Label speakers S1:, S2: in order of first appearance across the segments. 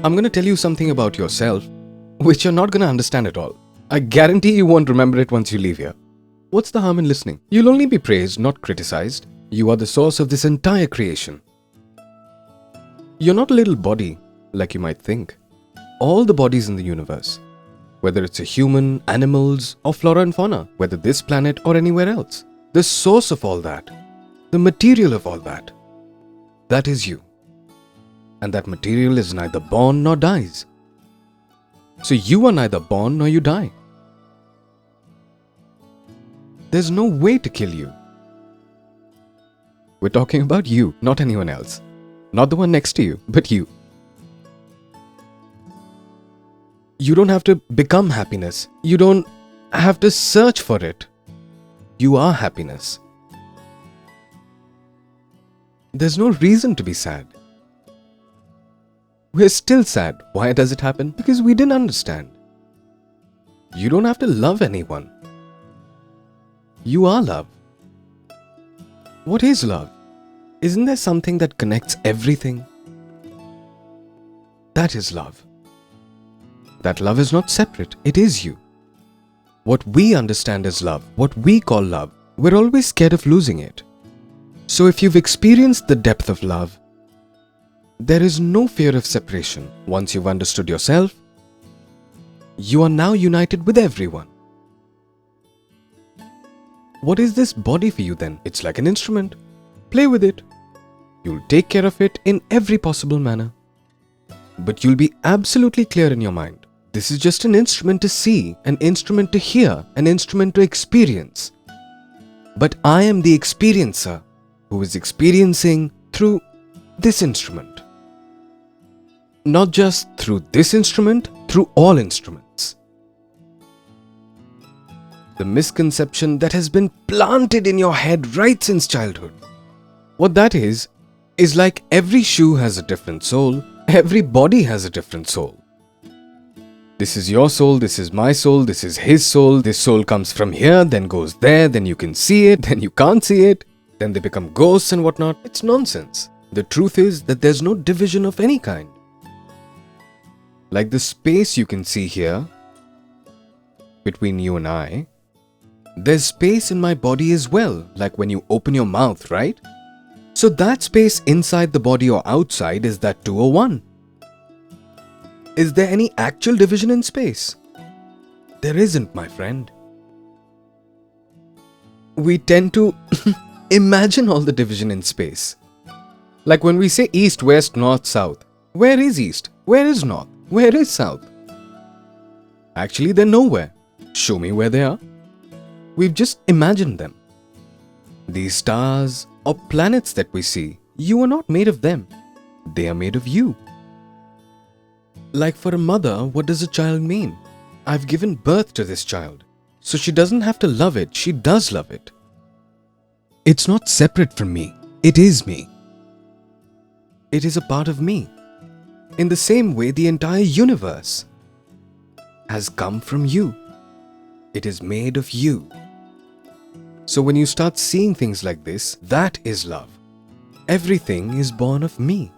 S1: I'm going to tell you something about yourself which you're not going to understand at all. I guarantee you won't remember it once you leave here. What's the harm in listening? You'll only be praised, not criticized. You are the source of this entire creation. You're not a little body like you might think. All the bodies in the universe, whether it's a human, animals, or flora and fauna, whether this planet or anywhere else, the source of all that, the material of all that, that is you. And that material is neither born nor dies. So you are neither born nor you die. There's no way to kill you. We're talking about you, not anyone else. Not the one next to you, but you. You don't have to become happiness. You don't have to search for it. You are happiness. There's no reason to be sad. We're still sad. Why does it happen? Because we didn't understand. You don't have to love anyone. You are love. What is love? Isn't there something that connects everything? That is love. That love is not separate. It is you. What we understand as love, what we call love, we're always scared of losing it. So if you've experienced the depth of love, there is no fear of separation. Once you've understood yourself, you are now united with everyone. What is this body for you then? It's like an instrument. Play with it. You'll take care of it in every possible manner. But you'll be absolutely clear in your mind. This is just an instrument to see, an instrument to hear, an instrument to experience. But I am the experiencer who is experiencing through this instrument. Not just through this instrument, through all instruments. The misconception that has been planted in your head right since childhood. What that is like every shoe has a different sole, every body has a different soul. This is your soul, this is my soul, this is his soul, this soul comes from here, then goes there, then you can see it, then you can't see it, then they become ghosts and whatnot. It's nonsense. The truth is that there's no division of any kind. Like the space you can see here, between you and I, there's space in my body as well, like when you open your mouth, right? So that space inside the body or outside, is that 2 or 1? Is there any actual division in space? There isn't, my friend. We tend to imagine all the division in space. Like when we say east, west, north, south. Where is east? Where is north? Where is south? Actually, they're nowhere. Show me where they are. We've just imagined them. These stars or planets that we see, you are not made of them. They are made of you. Like for a mother, what does a child mean? I've given birth to this child. So she doesn't have to love it, she does love it. It's not separate from me. It is me. It is a part of me. In the same way, the entire universe has come from you. It is made of you. So when you start seeing things like this, that is love. Everything is born of me.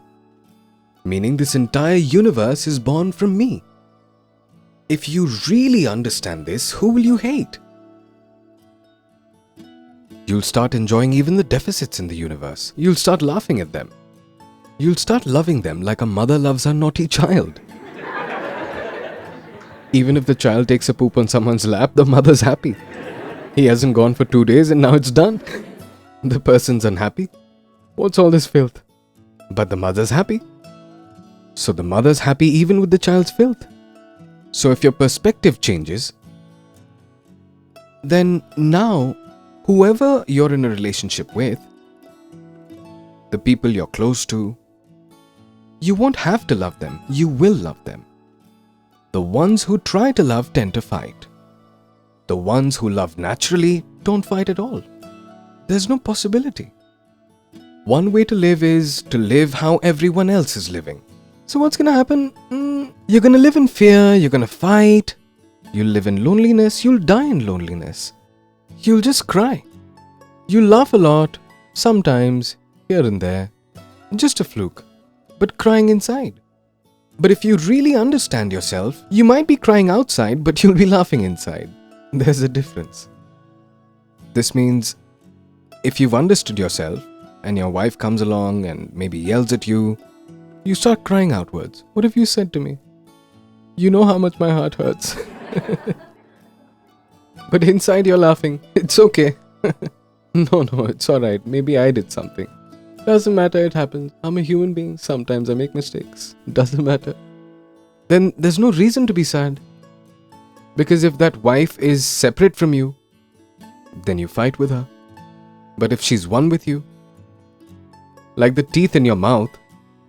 S1: Meaning this entire universe is born from me. If you really understand this, who will you hate? You'll start enjoying even the deficits in the universe. You'll start laughing at them. You'll start loving them like a mother loves her naughty child. Even if the child takes a poop on someone's lap, the mother's happy. He hasn't gone for 2 days and now it's done. The person's unhappy. What's all this filth? But the mother's happy. So the mother's happy even with the child's filth. So if your perspective changes, then now, whoever you're in a relationship with, the people you're close to, you won't have to love them. You will love them. The ones who try to love tend to fight. The ones who love naturally don't fight at all. There's no possibility. One way to live is to live how everyone else is living. So what's going to happen? You're going to live in fear, you're going to fight, you'll live in loneliness, you'll die in loneliness. You'll just cry. You'll laugh a lot, sometimes, here and there. Just a fluke, but crying inside. But if you really understand yourself, you might be crying outside, but you'll be laughing inside. There's a difference. This means if you've understood yourself and your wife comes along and maybe yells at you, you start crying outwards. What have you said to me? You know how much my heart hurts. But inside you're laughing. It's okay. No, it's alright. Maybe I did something. Doesn't matter, it happens. I'm a human being. Sometimes I make mistakes. Doesn't matter. Then there's no reason to be sad. Because if that wife is separate from you, then you fight with her. But if she's one with you, like the teeth in your mouth,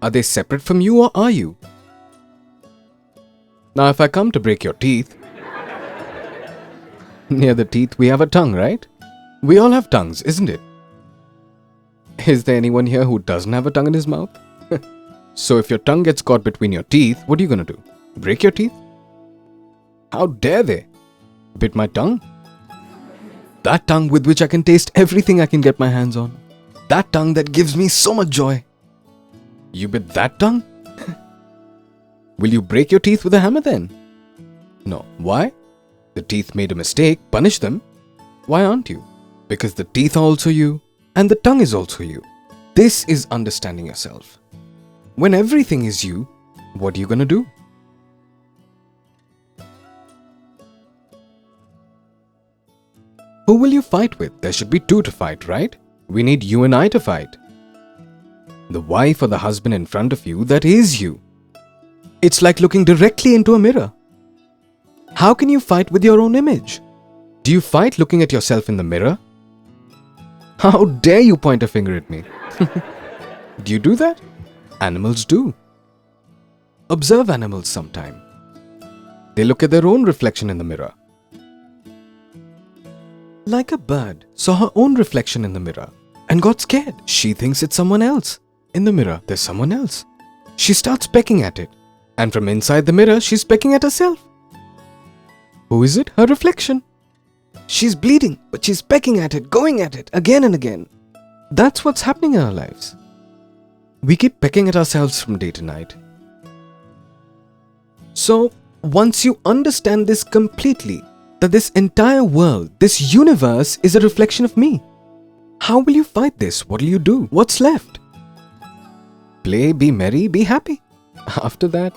S1: are they separate from you or are you? Now if I come to break your teeth, near the teeth we have a tongue, right? We all have tongues, isn't it? Is there anyone here who doesn't have a tongue in his mouth? So if your tongue gets caught between your teeth, what are you going to do? Break your teeth? How dare they? Bit my tongue? That tongue with which I can taste everything I can get my hands on. That tongue that gives me so much joy. You bit that tongue? Will you break your teeth with a hammer then? No. Why? The teeth made a mistake, punish them. Why aren't you? Because the teeth are also you, and the tongue is also you. This is understanding yourself. When everything is you, what are you gonna do? Who will you fight with? There should be two to fight, right? We need you and I to fight. The wife or the husband in front of you, that is you. It's like looking directly into a mirror. How can you fight with your own image? Do you fight looking at yourself in the mirror? How dare you point a finger at me? Do you do that? Animals do. Observe animals sometime. They look at their own reflection in the mirror. Like a bird saw her own reflection in the mirror and got scared. She thinks it's someone else. In the mirror, there's someone else. She starts pecking at it. And from inside the mirror, she's pecking at herself. Who is it? Her reflection. She's bleeding, but she's pecking at it, going at it, again and again. That's what's happening in our lives. We keep pecking at ourselves from day to night. So, once you understand this completely, that this entire world, this universe is a reflection of me, how will you fight this? What will you do? What's left? Play, be merry, be happy. After that,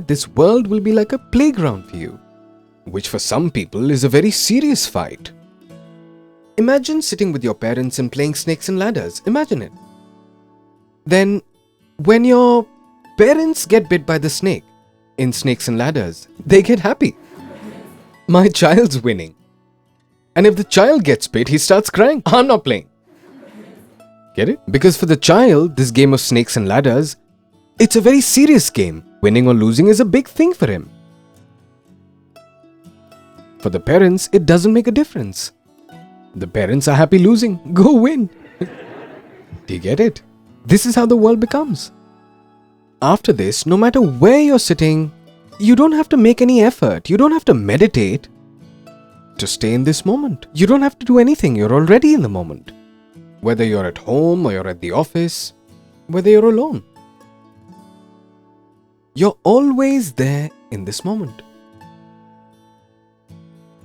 S1: this world will be like a playground for you, which for some people is a very serious fight. Imagine sitting with your parents and playing snakes and ladders. Imagine it. Then, when your parents get bit by the snake in snakes and ladders, they get happy. My child's winning. And if the child gets bit, he starts crying. I'm not playing. Get it? Because for the child, this game of snakes and ladders, it's a very serious game. Winning or losing is a big thing for him. For the parents, it doesn't make a difference. The parents are happy losing. Go win. Do you get it? This is how the world becomes. After this, no matter where you're sitting, you don't have to make any effort. You don't have to meditate to stay in this moment. You don't have to do anything. You're already in the moment. Whether you're at home or you're at the office, whether you're alone. You're always there in this moment.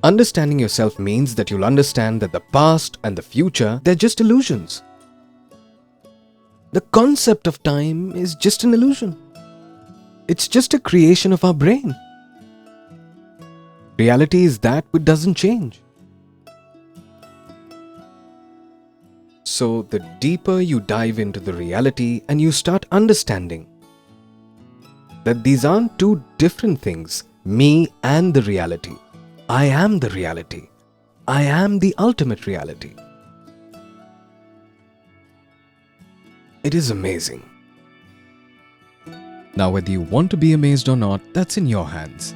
S1: Understanding yourself means that you'll understand that the past and the future, they're just illusions. The concept of time is just an illusion. It's just a creation of our brain. Reality is that which doesn't change. So the deeper you dive into the reality and you start understanding that these aren't two different things, me and the reality. I am the reality. I am the ultimate reality. It is amazing. Now, whether you want to be amazed or not, that's in your hands.